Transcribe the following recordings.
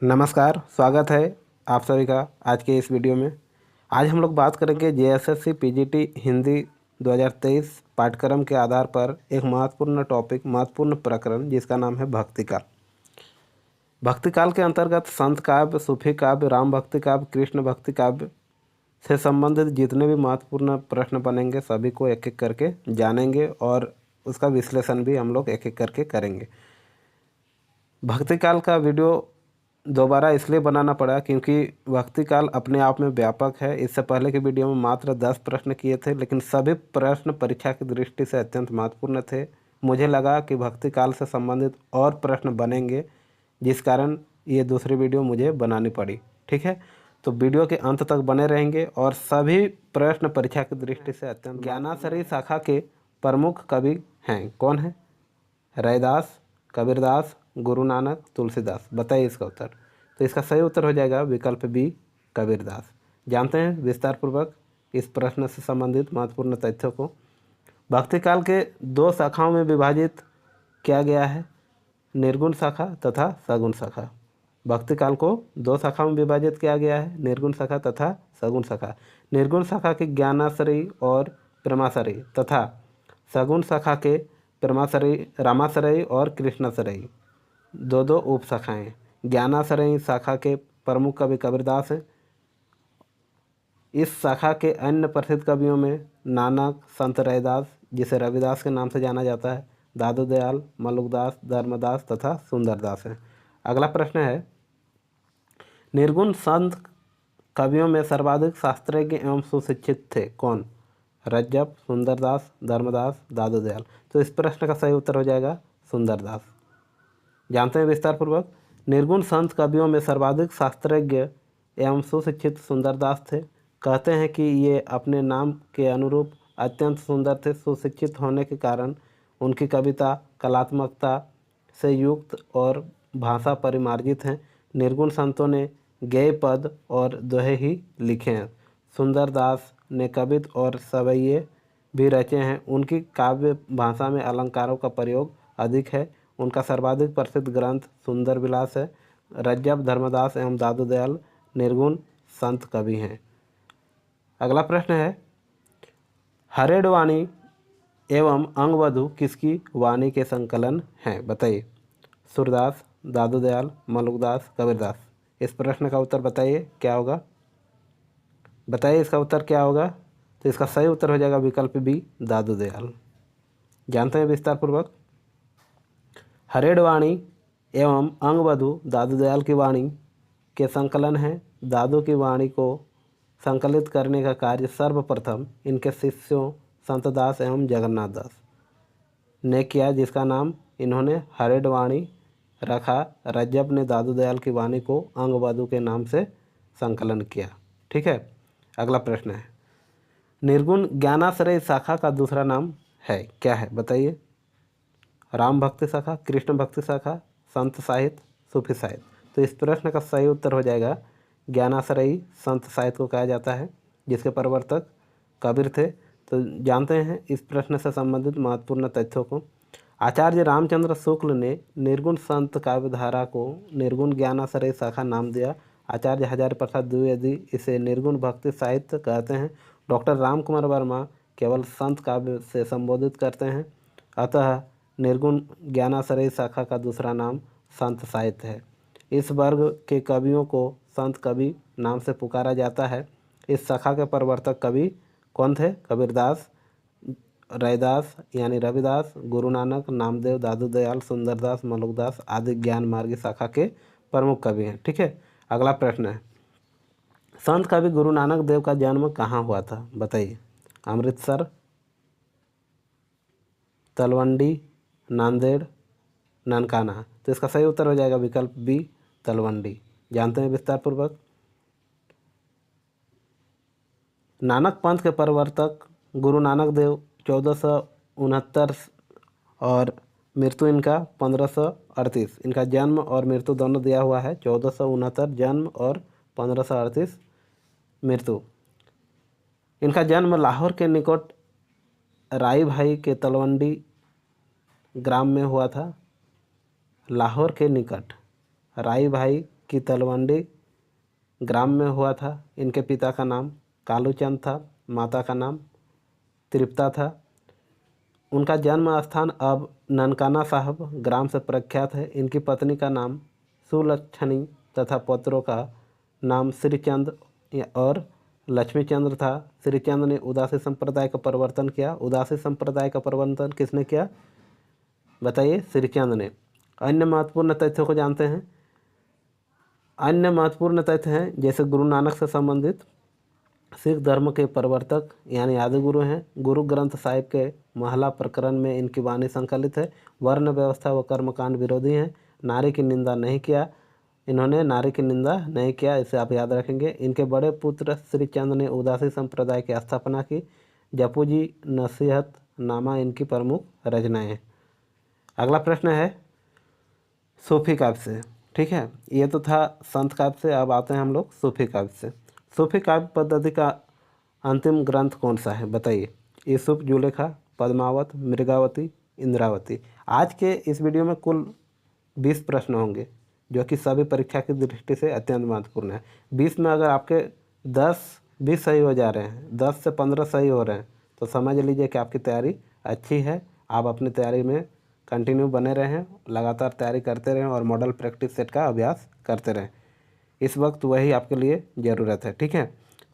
नमस्कार, स्वागत है आप सभी का आज के इस वीडियो में। आज हम लोग बात करेंगे जेएसएससी पीजीटी हिंदी 2023 पाठ्यक्रम के आधार पर एक महत्वपूर्ण टॉपिक, महत्वपूर्ण प्रकरण जिसका नाम है भक्ति काल। भक्ति काल के अंतर्गत संत काव्य, सूफी काव्य, राम भक्ति काव्य, कृष्ण भक्ति काव्य से संबंधित जितने भी महत्वपूर्ण प्रश्न बनेंगे सभी को एक एक करके जानेंगे और उसका विश्लेषण भी हम लोग एक एक करके करेंगे। भक्ति काल का वीडियो दोबारा इसलिए बनाना पड़ा क्योंकि भक्ति काल अपने आप में व्यापक है। इससे पहले के वीडियो में मात्र 10 प्रश्न किए थे, लेकिन सभी प्रश्न परीक्षा की दृष्टि से अत्यंत महत्वपूर्ण थे। मुझे लगा कि भक्ति काल से संबंधित और प्रश्न बनेंगे, जिस कारण ये दूसरी वीडियो मुझे बनानी पड़ी। ठीक है, तो वीडियो के अंत तक बने रहेंगे और सभी प्रश्न परीक्षा की दृष्टि से अत्यंत। ज्ञानासरी शाखा के प्रमुख कवि हैं, कौन है? रैदास, कबीरदास, गुरु नानक, तुलसीदास। बताइए इसका उत्तर। तो इसका सही उत्तर हो जाएगा विकल्प बी, कबीरदास। जानते हैं विस्तार पूर्वक इस प्रश्न से संबंधित महत्वपूर्ण तथ्यों को। भक्ति काल के 2 शाखाओं में विभाजित किया गया है, निर्गुण शाखा तथा सगुण शाखा। भक्ति काल को 2 शाखाओं में विभाजित किया गया है, निर्गुण शाखा तथा सगुण शाखा। निर्गुण शाखा के ज्ञानाश्रयी और प्रेमाश्रयी तथा सगुण शाखा के प्रेमाश्रयी, रामाश्रयी और कृष्णाश्रयी 2 उप शाखाएँ। ज्ञानाश्रयी शाखा के प्रमुख कवि कबीरदास हैं। इस शाखा के अन्य प्रसिद्ध कवियों में नानक, संत रैदास जिसे रविदास के नाम से जाना जाता है, दादू दयाल, मलुकदास, धर्मदास तथा सुंदरदास हैं। अगला प्रश्न है, निर्गुण संत कवियों में सर्वाधिक शास्त्रज्ञ एवं सुशिक्षित थे, कौन? रज्जब, सुंदरदास, धर्मदास, दादू दयाल। तो इस प्रश्न का सही उत्तर हो जाएगा सुंदरदास। जानते हैं विस्तार पूर्वक। निर्गुण संत कवियों में सर्वाधिक शास्त्रज्ञ एवं सुशिक्षित सुंदरदास थे। कहते हैं कि ये अपने नाम के अनुरूप अत्यंत सुंदर थे। सुशिक्षित होने के कारण उनकी कविता कलात्मकता से युक्त और भाषा परिमार्जित हैं। निर्गुण संतों ने गेय पद और दोहे ही लिखे हैं। सुंदरदास ने कवित्त और सवैये भी रचे हैं। उनकी काव्य भाषा में अलंकारों का प्रयोग अधिक है। उनका सर्वाधिक प्रसिद्ध ग्रंथ सुंदर विलास है। रज्जब, धर्मदास एवं दादू दयाल निर्गुण संत कवि हैं। अगला प्रश्न है, हरेड़ वाणी एवं अंगवधु किसकी वाणी के संकलन हैं? बताइए। सूरदास, दादू दयाल, मलुकदास, कबीरदास। इस प्रश्न का उत्तर बताइए क्या होगा? बताइए इसका उत्तर क्या होगा? तो इसका सही उत्तर हो जाएगा विकल्प बी, दादू दयाल। जानते हैं विस्तार पूर्वक। हरेड़ वाणी एवं अंगवधु दादू दयाल की वाणी के संकलन हैं। दादू की वाणी को संकलित करने का कार्य सर्वप्रथम इनके शिष्यों संतदास एवं जगन्नाथ दास ने किया, जिसका नाम इन्होंने हरेड़ वाणी रखा। रज्जब ने दादू दयाल की वाणी को अंगवधु के नाम से संकलन किया। ठीक है, अगला प्रश्न है, निर्गुण ज्ञानाश्रय शाखा का दूसरा नाम है, क्या है? बताइए। राम भक्ति शाखा, कृष्ण भक्ति शाखा, संत साहित्य, सूफी साहित्य। तो इस प्रश्न का सही उत्तर हो जाएगा ज्ञानाश्रयी संत साहित्य को कहा जाता है, जिसके प्रवर्तक कबीर थे। तो जानते हैं इस प्रश्न से संबंधित महत्वपूर्ण तथ्यों को। आचार्य रामचंद्र शुक्ल ने निर्गुण संत काव्यधारा को निर्गुण ज्ञानाश्रयी शाखा नाम दिया। आचार्य हजारी प्रसाद द्विवेदी इसे निर्गुण भक्ति साहित्य कहते हैं। डॉक्टर राम कुमार वर्मा केवल संत काव्य से संबोधित करते हैं। अतः निर्गुण ज्ञानाश्रयी शाखा का दूसरा नाम संत साहित्य है। इस वर्ग के कवियों को संत कवि नाम से पुकारा जाता है। इस शाखा के प्रवर्तक कवि कौन थे? कबीरदास, रैदास यानी रविदास, गुरु नानक, नामदेव, दादू दयाल, सुंदरदास, मलुकदास आदि ज्ञान मार्गी शाखा के प्रमुख कवि हैं। ठीक है, अगला प्रश्न है, संत कवि गुरु नानक देव का जन्म कहाँ हुआ था? बताइए। अमृतसर, तलवंडी, नांदेड़, ननकाना। तो इसका सही उत्तर हो जाएगा विकल्प बी, तलवंडी। जानते हैं विस्तार पूर्वक। नानक पंथ के प्रवर्तक गुरु नानक देव 1469 और मृत्यु इनका 1538। इनका जन्म और मृत्यु दोनों दिया हुआ है, 1469 जन्म और 1538 मृत्यु। इनका जन्म लाहौर के निकट राई भाई के तलवंडी ग्राम में हुआ था। लाहौर के निकट राई भाई की तलवंडी ग्राम में हुआ था। इनके पिता का नाम कालूचंद था, माता का नाम तृप्ता था। उनका जन्म स्थान अब ननकाना साहब ग्राम से प्रख्यात है। इनकी पत्नी का नाम सुलक्षणी तथा पुत्रों का नाम श्रीचंद और लक्ष्मीचंद्र था। श्रीचंद ने उदासी संप्रदाय का प्रवर्तन किया। उदासी संप्रदाय का प्रवर्तन किसने किया बताइए? श्रीचंद ने। अन्य महत्वपूर्ण तथ्यों को जानते हैं। अन्य महत्वपूर्ण तथ्य हैं जैसे गुरु नानक से संबंधित सिख धर्म के प्रवर्तक यानी आदि गुरु हैं। गुरु ग्रंथ साहिब के महला प्रकरण में इनकी वाणी संकलित है। वर्ण व्यवस्था व कर्मकांड विरोधी हैं। नारी की निंदा नहीं किया, इन्होंने नारी की निंदा नहीं किया, इसे आप याद रखेंगे। इनके बड़े पुत्र श्रीचंद ने उदासी संप्रदाय की स्थापना की। जपूजी नसीहत नामा इनकी प्रमुख रचनाएं हैं। अगला प्रश्न है सूफी काव्य से। ठीक है, ये तो था संत काव्य से, अब आते हैं हम लोग सूफी काव्य से। सूफी काव्य पद्धति का अंतिम ग्रंथ कौन सा है बताइए? यूसुफ, जुलेखा, पद्मावत, मृगावती, इंद्रावती। आज के इस वीडियो में कुल 20 प्रश्न होंगे जो कि सभी परीक्षा की दृष्टि से अत्यंत महत्वपूर्ण है। 20 में अगर आपके 10-20 सही हो जा रहे हैं, 10 से 15 सही हो रहे हैं, तो समझ लीजिए कि आपकी तैयारी अच्छी है। आप अपनी तैयारी में कंटिन्यू बने रहें, लगातार तैयारी करते रहें और मॉडल प्रैक्टिस सेट का अभ्यास करते रहें। इस वक्त वही आपके लिए ज़रूरत है। ठीक है,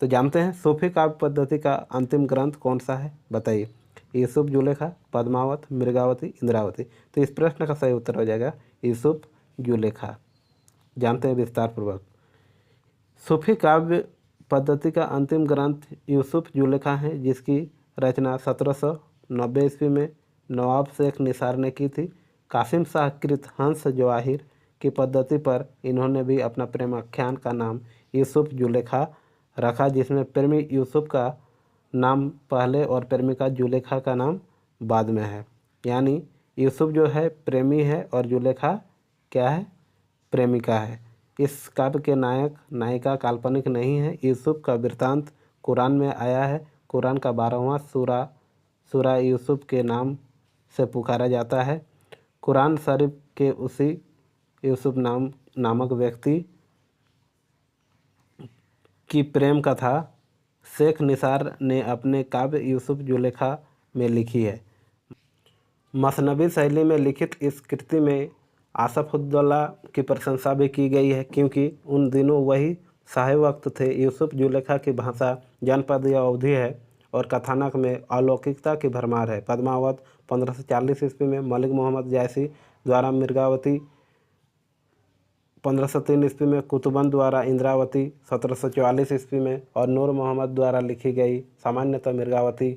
तो जानते हैं सूफी काव्य पद्धति का अंतिम ग्रंथ कौन सा है बताइए? यूसुफ, जुलेखा, पद्मावत, मृगावती, इंद्रावती। तो इस प्रश्न का सही उत्तर हो जाएगा यूसुफ, जुलेखा। जानते हैं विस्तार पूर्वक। सूफी काव्य पद्धति का अंतिम ग्रंथ यूसुफ, जुलेखा है, जिसकी रचना 1790 ईस्वी में नवाब शेख निसार ने की थी। कासिम शाह कृत हंस जवाहिर की पद्धति पर इन्होंने भी अपना प्रेमाख्यान का नाम यूसुफ जुलेखा रखा, जिसमें प्रेमी यूसुफ का नाम पहले और प्रेमिका जुलेखा का नाम बाद में है। यानी यूसुफ जो है प्रेमी है और जुलेखा क्या है? प्रेमिका है। इस काव्य के नायक नायिका काल्पनिक नहीं है। यूसुफ का वृत्तांत कुरान में आया है। कुरान का 12वां सूरा यूसुफ के नाम से पुकारा जाता है। कुरान शरीफ के उसी यूसुफ नामक व्यक्ति की प्रेम कथा शेख निसार ने अपने काव्य यूसुफ जुलेखा में लिखी है। मसनवी शैली में लिखित इस कृति में आसफउद्दौला की प्रशंसा भी की गई है, क्योंकि उन दिनों वही शाही वक्त थे। यूसुफ जुलेखा की भाषा जनपद या अवधी है और कथानक में अलौकिकता की भरमार है। पद्मावत 1540 ईस्वी में मलिक मोहम्मद जैसी द्वारा, मृगावती 1503 ईस्वी में, कुतुबन द्वारा इंद्रावती 1744 ईस्वी में और नूर मोहम्मद द्वारा लिखी गई सामान्यतः मृगावती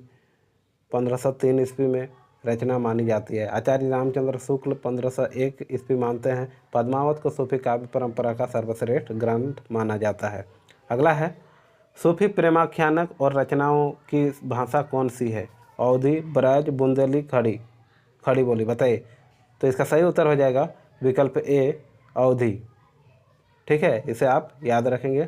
1503 ईस्वी में रचना मानी जाती है। आचार्य रामचंद्र शुक्ल 1501 ईस्वी मानते हैं। पद्मावत को सूफी काव्य परंपरा का सर्वश्रेष्ठ ग्रंथ माना जाता है। अगला है सूफी प्रेमाख्यानक और रचनाओं की भाषा कौन सी है? अवधी, ब्रज, बुंदेली, खड़ी बोली। बताइए। तो इसका सही उत्तर हो जाएगा विकल्प ए, अवधी। ठीक है, इसे आप याद रखेंगे।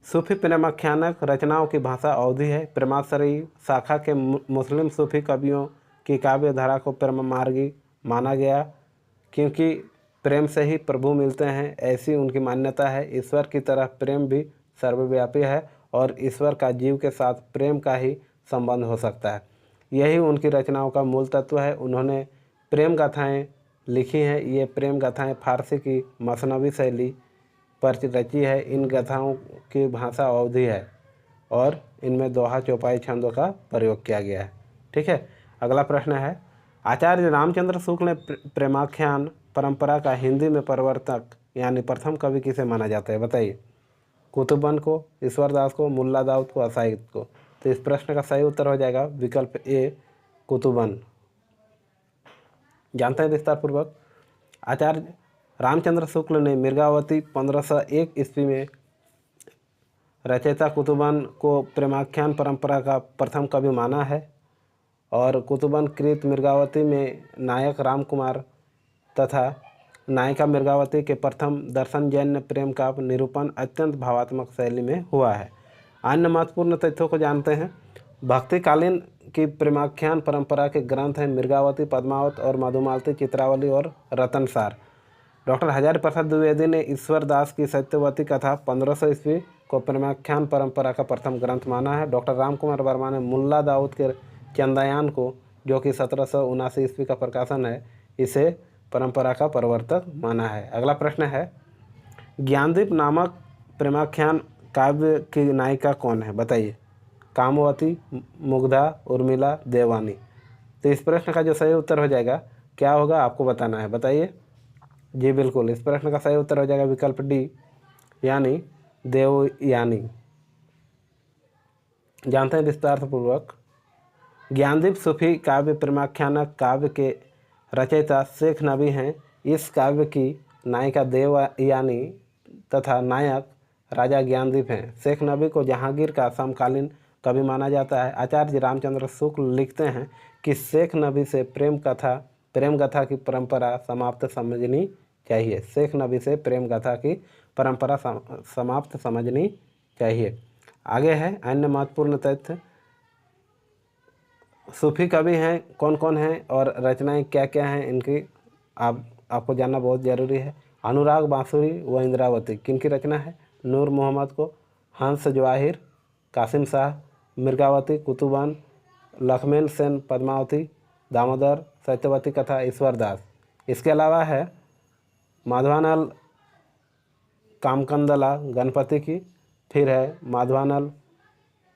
सूफी प्रेमाख्यानक रचनाओं की भाषा अवधी है। प्रेमाश्रयी शाखा के मुस्लिम सूफी कवियों की काव्य धारा को प्रेम मार्गी माना गया, क्योंकि प्रेम से ही प्रभु मिलते हैं, ऐसी उनकी मान्यता है। ईश्वर की तरह प्रेम भी सर्वव्यापी है और ईश्वर का जीव के साथ प्रेम का ही संबंध हो सकता है। यही उनकी रचनाओं का मूल तत्व है। उन्होंने प्रेम गाथाएँ लिखी हैं। ये प्रेम गाथाएँ फारसी की मसनवी शैली पर रची है। इन गाथाओं की भाषा अवधी है और इनमें दोहा चौपाई छंदों का प्रयोग किया गया है। ठीक है, अगला प्रश्न है आचार्य रामचंद्र शुक्ल ने प्रेमाख्यान परंपरा का हिंदी में प्रवर्तक यानी प्रथम कवि किसे माना जाता है? बताइए। कुतुबन को, ईश्वरदास को, मुल्ला दाऊद को, असाइद को। तो इस प्रश्न का सही उत्तर हो जाएगा विकल्प ए, कुतुबन। जानते हैं विस्तार पूर्वक। आचार्य रामचंद्र शुक्ल ने मृगावती 1501 ईस्वी में रचयिता कुतुबन को प्रेमाख्यान परंपरा का प्रथम कवि माना है और कुतुबन कृत मृगावती में नायक रामकुमार तथा नायिका मृगावती के प्रथम दर्शनजन्य प्रेम का निरूपण अत्यंत भावात्मक शैली में हुआ है। अन्य महत्वपूर्ण तथ्यों को जानते हैं। भक्तिकालीन की प्रेमाख्यान परंपरा के ग्रंथ हैं मृगावती, पद्मावत और मधुमालती, चित्रावली और रतनसार। डॉक्टर हजारी प्रसाद द्विवेदी ने ईश्वर दास की सत्यवती कथा 1500 ईस्वी को प्रेमाख्यान परंपरा का प्रथम ग्रंथ माना है। डॉक्टर राम कुमार वर्मा ने मुल्ला दाऊद के चंदायान को, जो कि 1779 ईस्वी का प्रकाशन है, इसे परंपरा का प्रवर्तक माना है। अगला प्रश्न है, ज्ञानदीप नामक प्रेमाख्यान काव्य की नायिका कौन है? बताइए। कामवती, मुग्धा, उर्मिला, देवानी। तो इस प्रश्न का जो सही उत्तर हो जाएगा क्या होगा, आपको बताना है। बताइए। जी बिल्कुल, इस प्रश्न का सही उत्तर हो जाएगा विकल्प डी, यानी देवयानी। जानते हैं विस्तार पूर्वक। ज्ञानदीप सूफी काव्य प्रेमाख्यानक काव्य के रचयिता शेख नबी हैं। इस काव्य की नायिका देवयानी तथा नायक राजा ज्ञानदीप हैं। शेख नबी को जहांगीर का समकालीन कवि माना जाता है। आचार्य रामचंद्र शुक्ल लिखते हैं कि शेख नबी से प्रेम कथा की परंपरा समाप्त समझनी चाहिए। शेख नबी से प्रेम कथा की परंपरा समाप्त समझनी चाहिए। आगे है अन्य महत्वपूर्ण तथ्य। सूफी कवि हैं कौन कौन हैं और रचनाएं क्या क्या हैं इनकी, आपको जानना बहुत ज़रूरी है। अनुराग बांसुरी व इंद्रावती किनकी रचना है? नूर मोहम्मद को। हंस जवाहिर, कासिम शाह, मिर्गावती, कुतुबन, लखमेल सेन पद्मावती, दामोदर, सत्यवती कथा ईश्वर दास। इसके अलावा है माधवानल कामकंदला गणपति की, फिर है माधवानल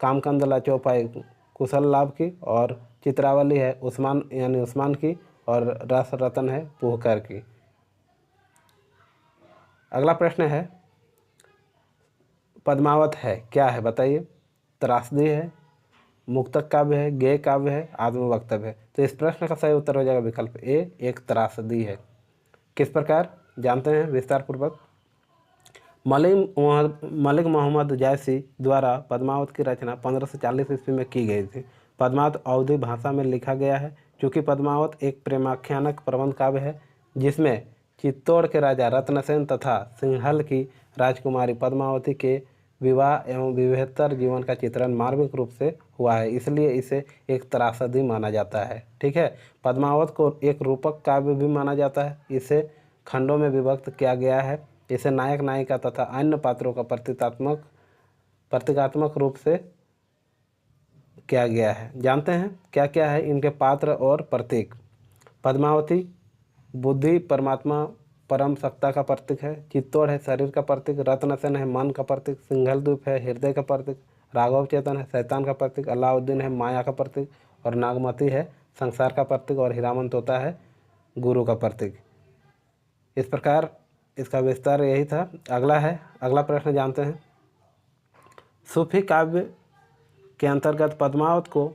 कामकंदला चौपाई कुशल लाभ की, और चित्रावली है उस्मान यानी उस्मान की, और रस रतन है पुहकर की। अगला प्रश्न है, पद्मावत है क्या है? बताइए। त्रासदी है, मुक्तक काव्य है, गेय काव्य है, आत्मवक्तव्य है। तो इस प्रश्न का सही उत्तर हो जाएगा विकल्प ए, एक त्रासदी है। किस प्रकार, जानते हैं विस्तार पूर्वक। मलिक मोहम्मद जैसी द्वारा पद्मावत की रचना 1540 ईस्वी में की गई थी। पद्मावत अवधी भाषा में लिखा गया है। चूँकि पद्मावत एक प्रेमाख्यानक प्रबंध काव्य है जिसमें चित्तौड़ के राजा रत्नसेन तथा सिंहल की राजकुमारी पद्मावती के विवाह एवं विवाहेतर जीवन का चित्रण मार्मिक रूप से हुआ है, इसलिए इसे एक त्रासदी माना जाता है। ठीक है। पद्मावत को एक रूपक काव्य भी माना जाता है। इसे खंडों में विभक्त किया गया है। इसे नायक नायिका तथा अन्य पात्रों का प्रतीकात्मक रूप से किया गया है। जानते हैं क्या क्या है इनके पात्र और प्रतीक। पद्मावती बुद्धि, परमात्मा, परम सत्ता का प्रतीक है। चित्तौड़ है शरीर का प्रतीक। रत्नसेन है मन का प्रतीक। सिंघलद्वीप है हृदय का प्रतीक। राघव चेतन है शैतान का प्रतीक। अलाउद्दीन है माया का प्रतीक, और नागमती है संसार का प्रतीक, और हीरामन तोता है गुरु का प्रतीक। इस प्रकार इसका विस्तार यही था। अगला प्रश्न जानते हैं। सूफी काव्य के अंतर्गत पद्मावत को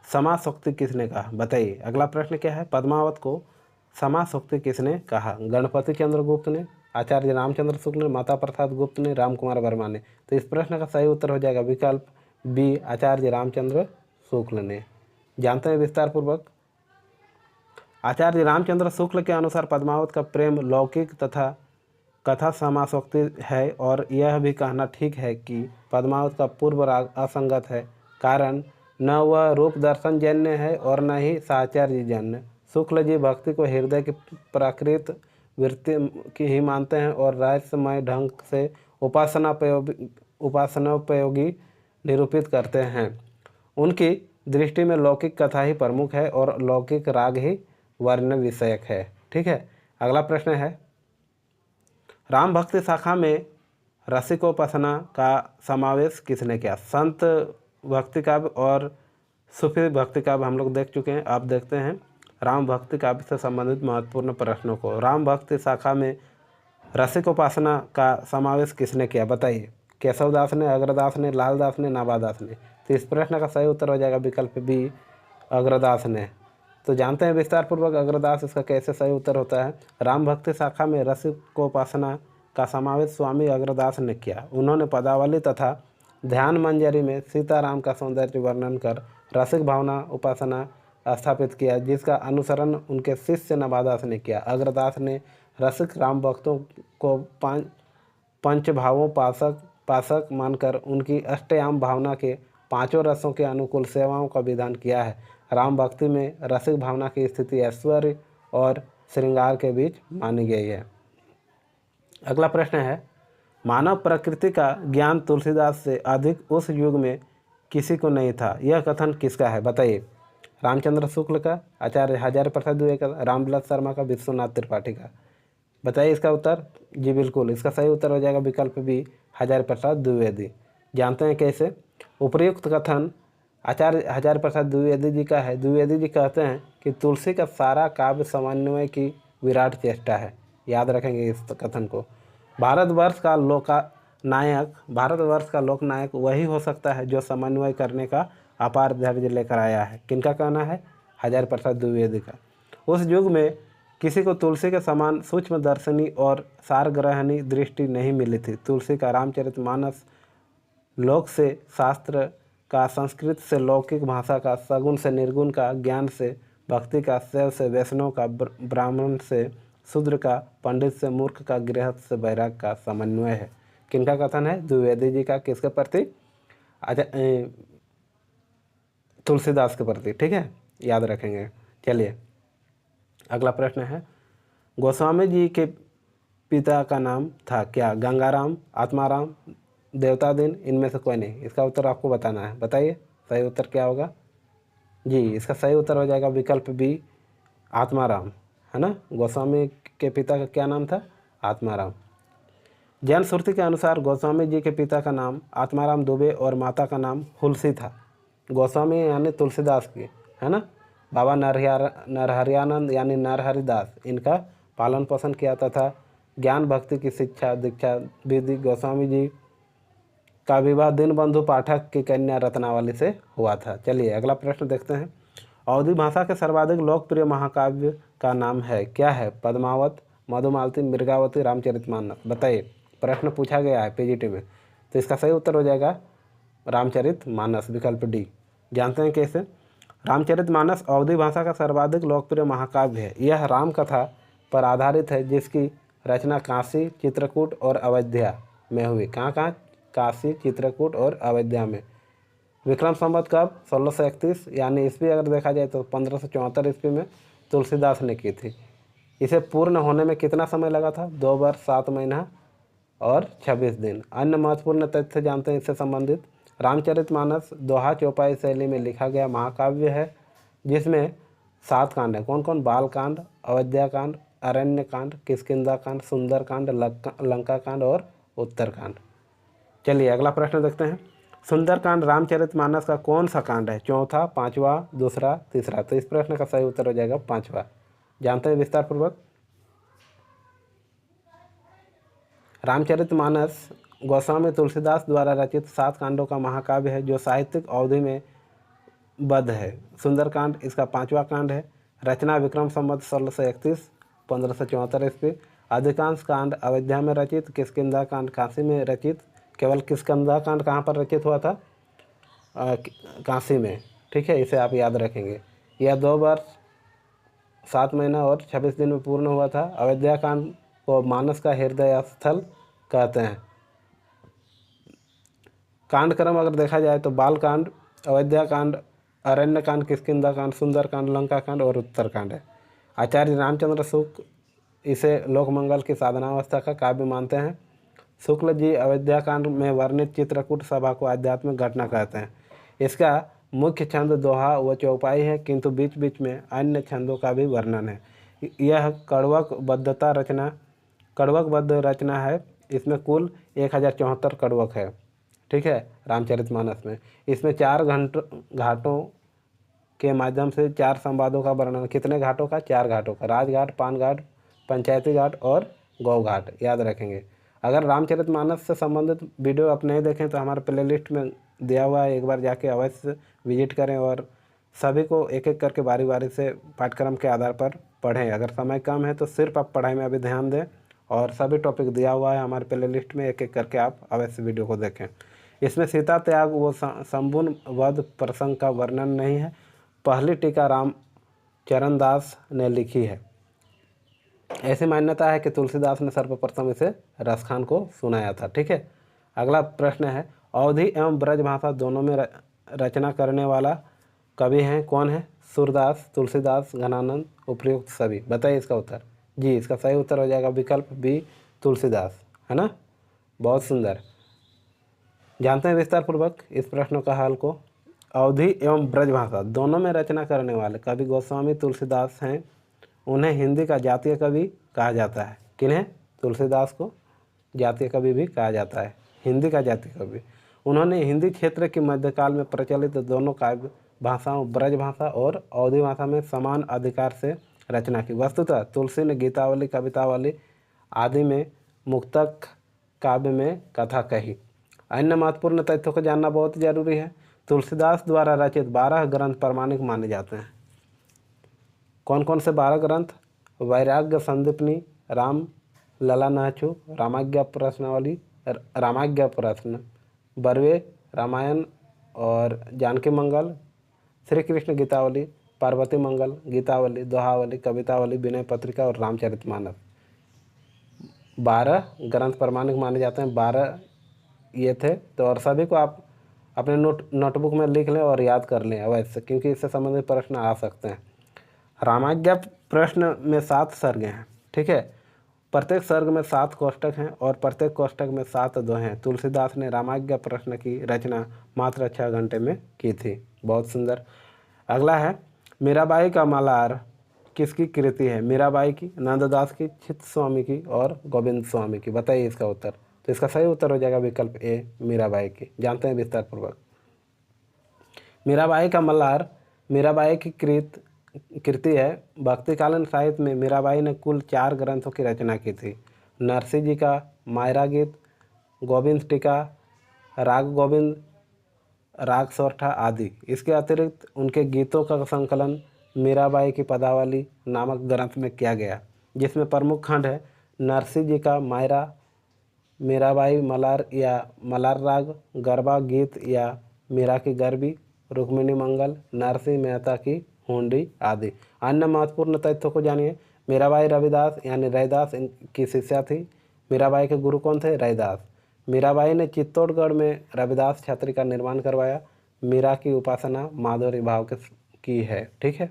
समासोक्ति किसने कहा? बताइए। अगला प्रश्न क्या है, पद्मावत को समासोक्ति किसने कहा? गणपति चंद्र गुप्त ने, आचार्य रामचंद्र शुक्ल ने, माता प्रसाद गुप्त ने, राम कुमार वर्मा ने। तो इस प्रश्न का सही उत्तर हो जाएगा विकल्प बी, आचार्य रामचंद्र शुक्ल ने। जानते हैं विस्तार पूर्वक। आचार्य रामचंद्र शुक्ल के अनुसार पद्मावत का प्रेम लौकिक तथा कथा समासोक्ति है, और यह भी कहना ठीक है कि पद्मावत का पूर्व राग असंगत है, कारण न वह रूप दर्शन जन्य है और न ही साहचर्य जन्य। शुक्ल जी भक्ति को हृदय की प्राकृत वृत्ति की ही मानते हैं और रहस्यमय ढंग से उपासनोपयोगी निरूपित करते हैं। उनकी दृष्टि में लौकिक कथा ही प्रमुख है और लौकिक राग ही वर्ण विषयक है। ठीक है। अगला प्रश्न है, राम भक्ति शाखा में रसिकोपासना का समावेश किसने किया? संत भक्ति काव्य और सूफी भक्ति काव्य हम लोग देख चुके हैं। आप देखते हैं राम भक्ति काव्य से संबंधित महत्वपूर्ण प्रश्नों को। राम भक्ति शाखा में रसिकोपासना का समावेश किसने किया? बताइए। केशवदास ने, अग्रदास ने, लालदास ने, नाभादास ने। तो इस प्रश्न का सही उत्तर हो जाएगा विकल्प बी, अग्रदास ने। तो जानते हैं विस्तार पूर्वक अग्रदास इसका कैसे सही उत्तर होता है। राम भक्ति शाखा में रसिकोपासना का समावेश स्वामी अग्रदास ने किया। उन्होंने पदावली तथा ध्यान मंजरी में सीताराम का सौंदर्य वर्णन कर रसिक भावना उपासना स्थापित किया, जिसका अनुसरण उनके शिष्य नाभादास ने किया। अग्रदास ने रसिक राम भक्तों को पंचभावों पाशक मानकर उनकी अष्टयाम भावना के पांचों रसों के अनुकूल सेवाओं का विधान किया है। राम भक्ति में रसिक भावना की स्थिति ऐश्वर्य और श्रृंगार के बीच मानी गई है। अगला प्रश्न है, मानव प्रकृति का ज्ञान तुलसीदास से अधिक उस युग में किसी को नहीं था, यह कथन किसका है? बताइए। रामचंद्र शुक्ल का, आचार्य हजारी प्रसाद द्विवेदी का, रामविलास शर्मा का, विश्वनाथ त्रिपाठी का? बताइए इसका उत्तर। जी बिल्कुल, इसका सही उत्तर हो जाएगा विकल्प बी, हजारी प्रसाद द्विवेदी। जानते हैं कैसे? उपर्युक्त कथन आचार्य हजारी प्रसाद द्विवेदी जी का है। द्विवेदी जी कहते हैं कि तुलसी का सारा काव्य समन्वय की विराट चेष्टा है। याद रखेंगे इस कथन को। भारतवर्ष का लोकनायक वही हो सकता है जो समन्वय करने का अपार धैर्य लेकर आया है। किनका कहना है? हजारी प्रसाद द्विवेदी का। उस युग में किसी को तुलसी के समान सूक्ष्म दर्शनी और सारग्रहणी दृष्टि नहीं मिली थी। तुलसी का रामचरितमानस लोक से शास्त्र का, संस्कृत से लौकिक भाषा का, सगुण से निर्गुण का, ज्ञान से भक्ति का, शैव से वैष्णव का, ब्राह्मण से शूद्र का, पंडित से मूर्ख का, गृहस्थ से वैराग का समन्वय है। किनका कथन है? द्विवेदी जी का। किसके प्रति? तुलसीदास के प्रति। ठीक है, याद रखेंगे। चलिए अगला प्रश्न है, गोस्वामी जी के पिता का नाम था क्या? गंगाराम, आत्माराम, देवतादीन, इनमें से कोई नहीं। इसका उत्तर आपको बताना है। बताइए सही उत्तर क्या होगा? जी, इसका सही उत्तर हो जाएगा विकल्प बी, आत्माराम, है ना। गोस्वामी के पिता का क्या नाम था? आत्माराम। जैन श्रुति के अनुसार गोस्वामी जी के पिता का नाम आत्माराम दुबे और माता का नाम हुलसी था। गोस्वामी यानी तुलसीदास की, है ना। बाबा नरहरियानंद यानी नरहरिदास इनका पालन पोषण किया तथा ज्ञान भक्ति की शिक्षा दीक्षा विधि। गोस्वामी जी का विवाह दीनबंधु पाठक की कन्या रत्नावली से हुआ था। चलिए अगला प्रश्न देखते हैं। अवधी भाषा के सर्वाधिक लोकप्रिय महाकाव्य का नाम है क्या है? पद्मावत, मधुमालती, मृगावती, रामचरितमानस। बताइए, प्रश्न पूछा गया है पीजीटी में, तो इसका सही उत्तर हो जाएगा रामचरितमानस, विकल्प डी। जानते हैं कैसे? रामचरितमानस अवधी भाषा का सर्वाधिक लोकप्रिय महाकाव्य है। यह राम कथा पर आधारित है जिसकी रचना काशी, चित्रकूट और अयोध्या में हुई। कहाँ? काशी, चित्रकूट और अयोध्या में। विक्रम संवत कब? 1631 यानी ईस्वी अगर देखा जाए तो 1574 ईस्वी में तुलसीदास ने की थी। इसे पूर्ण होने में कितना समय लगा था? 2 वर्ष 7 महीना और 26 दिन। अन्य महत्वपूर्ण तथ्य जानते हैं इससे संबंधित। रामचरितमानस दोहा चौपाई शैली में लिखा गया महाकाव्य है जिसमें 7 कांड हैं। कौन कौन? बालकांड, अयोध्याकांड, अरण्यकांड, किष्किंधाकांड, सुंदरकांड, लंकाकांड और उत्तरकांड। चलिए अगला प्रश्न देखते हैं। सुंदरकांड रामचरितमानस का कौन सा कांड है? चौथा, पांचवा, दूसरा, तीसरा? तो इस प्रश्न का सही उत्तर हो जाएगा पांचवा। जानते हैं विस्तार पूर्वक। रामचरितमानस गोस्वामी तुलसीदास द्वारा रचित 7 कांडों का महाकाव्य है जो साहित्यिक अवधि में बद्ध है। सुंदरकांड इसका 5वां कांड है। रचना विक्रम संवत 1631 1574 ईस्वी। अधिकांश कांड अयोध्या में रचित। किष्किंधा कांड काशी में रचित। केवल किष्किंधा कांड कहाँ पर रचित हुआ था? काशी में। ठीक है, इसे आप याद रखेंगे। यह 2 वर्ष 7 महीना और 26 दिन में पूर्ण हुआ था। अयोध्या कांड को मानस का हृदय स्थल कहते हैं। कांड क्रम अगर देखा जाए तो बालकांड, अयोध्या कांड, अरण्य कांड, किष्किंधा कांड, सुंदरकांड, लंका कांड और उत्तरकांड है। आचार्य रामचंद्र शुक्ल इसे लोकमंगल की साधनावस्था का काव्य मानते हैं। शुक्ल जी अयोध्या कांड में वर्णित चित्रकूट सभा को आध्यात्मिक घटना कहते हैं। इसका मुख्य छंद दोहा व चौपाई है किंतु बीच बीच में अन्य छंदों का भी वर्णन है। यह कड़वकबद्ध रचना है। इसमें कुल 1074 कड़वक है। ठीक है, रामचरितमानस में। इसमें 4 घाटों के माध्यम से 4 संवादों का वर्णन। कितने घाटों का? 4 घाटों का। राजघाट, पान घाट, पंचायती घाट और गौ घाट। याद रखेंगे। अगर रामचरितमानस से संबंधित वीडियो आप नहीं देखें तो हमारे प्लेलिस्ट में दिया हुआ है, एक बार जाके अवश्य विजिट करें और सभी को एक एक करके बारी बारी से पाठ्यक्रम के आधार पर पढ़ें। अगर समय कम है तो सिर्फ आप पढ़ाई में अभी ध्यान दें और सभी टॉपिक दिया हुआ है हमारे प्लेलिस्ट में, एक एक करके आप अवश्य वीडियो को देखें। इसमें सीता त्याग व संपूर्ण वध प्रसंग का वर्णन नहीं है। पहली टीका रामचरण दास ने लिखी है। ऐसी मान्यता है कि तुलसीदास ने सर्वप्रथम इसे रसखान को सुनाया था। ठीक है, अगला प्रश्न है, अवधी एवं ब्रजभाषा दोनों में रचना करने वाला कवि हैं कौन है? सूरदास, तुलसीदास, घनानंद, उपयुक्त सभी। बताइए इसका उत्तर। जी, इसका सही उत्तर हो जाएगा विकल्प बी, तुलसीदास, है ना। बहुत सुंदर। जानते हैं विस्तार पूर्वक इस प्रश्न का हल को। अवधी एवं ब्रजभाषा दोनों में रचना करने वाले कवि गोस्वामी तुलसीदास हैं। उन्हें हिंदी का जातीय कवि कहा जाता है। किन्हें? तुलसीदास को जातीय कवि भी कहा जाता है, हिंदी का जातीय कवि। उन्होंने हिंदी क्षेत्र के मध्यकाल में प्रचलित दोनों काव्य भाषाओं ब्रजभाषा और अवधी भाषा में समान अधिकार से रचना की। वस्तुतः तुलसी ने गीतावली, कवितावली आदि में, मुक्तक काव्य में कथा कही। अन्य महत्वपूर्ण तथ्यों को जानना बहुत जरूरी है। तुलसीदास द्वारा रचित 12 ग्रंथ प्रामाणिक माने जाते हैं। कौन कौन से 12 ग्रंथ? वैराग्य संदीपनी, राम लला नाचू, रामाज्ञा प्रश्नावली, रामाज्ञा प्रश्न, बरवे रामायण और जानकी मंगल, श्री कृष्ण गीतावली, पार्वती मंगल, गीतावली, दोहावली, कवितावली, विनय पत्रिका और रामचरितमानस। 12 ग्रंथ प्रामाणिक माने जाते हैं। 12 ये थे। तो और सभी को आप अपने नोटबुक में लिख लें और याद कर लें अवश्य, क्योंकि इससे संबंधित प्रश्न आ सकते हैं। रामाज्ञा प्रश्न में 7 सर्ग हैं, ठीक है। प्रत्येक सर्ग में 7 कोष्टक हैं और प्रत्येक कोष्टक में 7 दोहे हैं। तुलसीदास ने रामाज्ञा प्रश्न की रचना मात्र 6 घंटे में की थी। बहुत सुंदर। अगला है, मीराबाई का मल्हार किसकी कृति है? मीराबाई की, नंददास की, चित्त स्वामी की और गोविंद स्वामी की। बताइए इसका उत्तर। तो इसका सही उत्तर हो जाएगा विकल्प ए, मीराबाई की। जानते हैं विस्तार पूर्वक। मीराबाई का मल्हार मीराबाई की कृति है। भक्तिकालीन साहित्य में मीराबाई ने कुल 4 ग्रंथों की रचना की थी। नरसिंह जी का मायरा गीत, गोविंद टीका, राग गोविंद, राग सोरठा आदि। इसके अतिरिक्त उनके गीतों का संकलन मीराबाई की पदावली नामक ग्रंथ में किया गया, जिसमें प्रमुख खंड है नरसिंह जी का मायरा, मीराबाई मल्हार या मल्हार राग, गरबा गीत या मीरा की गरबी, रुक्मिणी मंगल, नरसिंह मेहता की हुंडी आदि। अन्य महत्वपूर्ण तथ्यों को जानिए। मीराबाई रविदास यानी रैदास की शिष्या थी। मीराबाई के गुरु कौन थे? रैदास। मीराबाई ने चित्तौड़गढ़ में रविदास छत्री का निर्माण करवाया। मीरा की उपासना माधुरी भाव की है, ठीक है।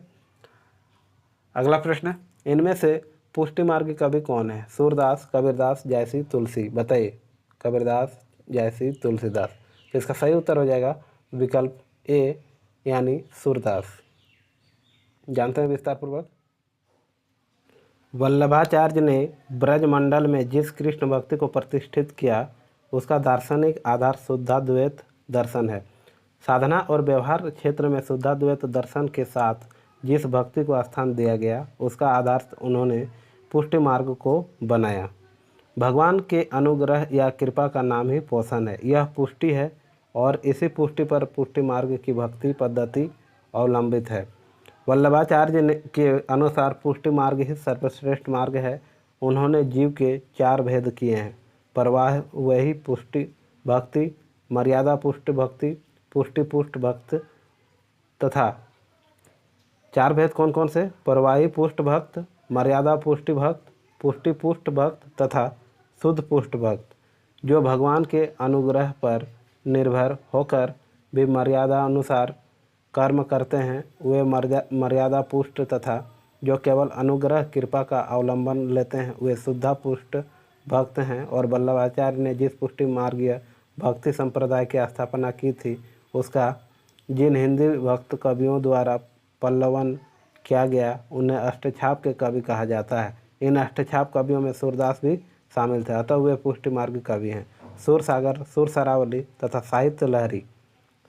अगला प्रश्न, इनमें से पुष्टि मार्गी कवि कौन है? सूरदास, कबीरदास, जयसी, तुलसी। बताइए। कबीरदास, जयसी, तुलसीदास। तो इसका सही उत्तर हो जाएगा विकल्प ए यानी सूरदास। जानते हैं विस्तार पूर्वक। वल्लभाचार्य ने ब्रजमंडल में जिस कृष्ण भक्ति को प्रतिष्ठित किया उसका दार्शनिक आधार शुद्धाद्वैत दर्शन है। साधना और व्यवहार क्षेत्र में शुद्धाद्वैत दर्शन के साथ जिस भक्ति को स्थान दिया गया उसका आधार उन्होंने पुष्टि मार्ग को बनाया। भगवान के अनुग्रह या कृपा का नाम ही पोषण है। यह पुष्टि है और इसी पुष्टि पर पुष्टि मार्ग की भक्ति पद्धति अवलंबित है। वल्लभाचार्य के अनुसार पुष्टि मार्ग ही सर्वश्रेष्ठ मार्ग है। उन्होंने जीव के 4 भेद किए हैं: प्रवाह वही पुष्टि भक्ति, मर्यादा पुष्टि भक्ति, पुष्टि पुष्ट भक्त तथा 4 भेद कौन कौन से? प्रवाही पुष्ट भक्त, मर्यादा पुष्टि भक्त, पुष्टि पुष्ट भक्त तथा शुद्ध पुष्ट भक्त। जो भगवान के अनुग्रह पर निर्भर होकर भी मर्यादा अनुसार कर्म करते हैं वे मर्यादा पुष्ट तथा जो केवल अनुग्रह कृपा का अवलंबन लेते हैं वे शुद्धा पुष्ट भक्त हैं। और वल्लभाचार्य ने जिस पुष्टि मार्गीय भक्ति संप्रदाय की स्थापना की थी उसका जिन हिंदी भक्त कवियों द्वारा पल्लवन किया गया उन्हें अष्टछाप के कवि कहा जाता है। इन अष्टछाप कवियों में सूरदास भी शामिल थे, अतः वे पुष्टि मार्ग कवि हैं। सूरसागर, सुरसरावली तथा साहित्य लहरी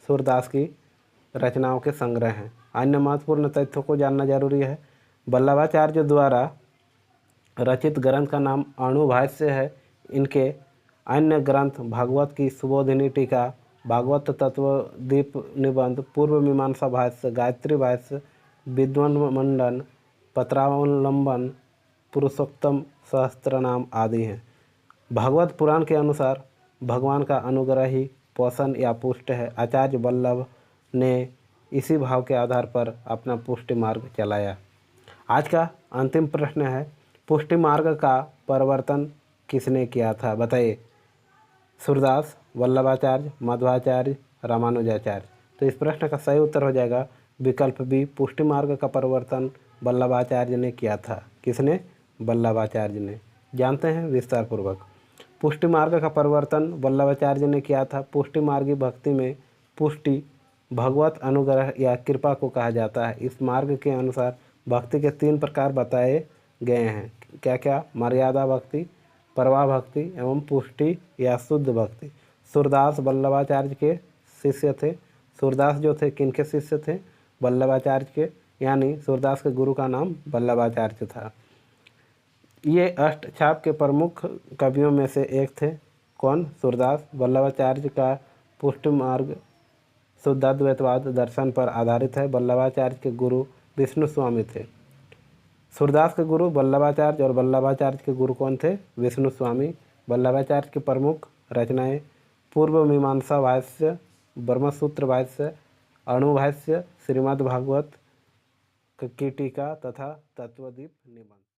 सूरदास की रचनाओं के संग्रह हैं। अन्य महत्वपूर्ण तथ्यों को जानना जरूरी है। वल्लभाचार्य द्वारा रचित ग्रंथ का नाम अणुभाष्य है। इनके अन्य ग्रंथ भागवत की सुबोधिनी टीका, भागवत तत्वदीप निबंध, पूर्व मीमांसा भाष्य, गायत्री भाष्य, विद्वन्मंडन, पत्रावलंबन, पुरुषोत्तम सहस्त्रनाम आदि हैं। भागवत पुराण के अनुसार भगवान का अनुग्रह ही पोषण या पुष्ट है। आचार्य वल्लभ ने इसी भाव के आधार पर अपना पुष्टि मार्ग चलाया। आज का अंतिम प्रश्न है, पुष्टि मार्ग का प्रवर्तन किसने किया था? बताइए। सूरदास, वल्लभाचार्य, मध्वाचार्य, रामानुजाचार्य। तो इस प्रश्न का सही उत्तर हो जाएगा विकल्प बी, पुष्टि मार्ग का परिवर्तन वल्लभाचार्य ने किया था। किसने? वल्लभाचार्य ने। जानते हैं विस्तार पूर्वक। पुष्टि मार्ग का परिवर्तन वल्लभाचार्य ने किया था। पुष्टि मार्गी भक्ति में पुष्टि भगवत अनुग्रह या कृपा को कहा जाता है। इस मार्ग के अनुसार भक्ति के 3 प्रकार बताए गए हैं। क्या क्या? मर्यादा भक्ति, प्रवाह भक्ति एवं पुष्टि या शुद्ध भक्ति। सूरदास वल्लभाचार्य के शिष्य थे। सूरदास जो थे किनके शिष्य थे? वल्लभाचार्य के, यानी सूरदास के गुरु का नाम वल्लभाचार्य था। ये अष्टछाप के प्रमुख कवियों में से एक थे। कौन? सूरदास। वल्लभाचार्य का पुष्टि मार्ग शुद्धाद्वैतवाद दर्शन पर आधारित है। वल्लभाचार्य के गुरु विष्णु स्वामी थे। सूरदास के गुरु वल्लभाचार्य और वल्लभाचार्य के गुरु कौन थे? विष्णु स्वामी। वल्लभाचार्य की प्रमुख रचनाएं पूर्व मीमांसा भाष्य, ब्रह्मसूत्र भाष्य, अणु भाष्य, श्रीमद् भागवत की टीका तथा तत्वदीप निबंध।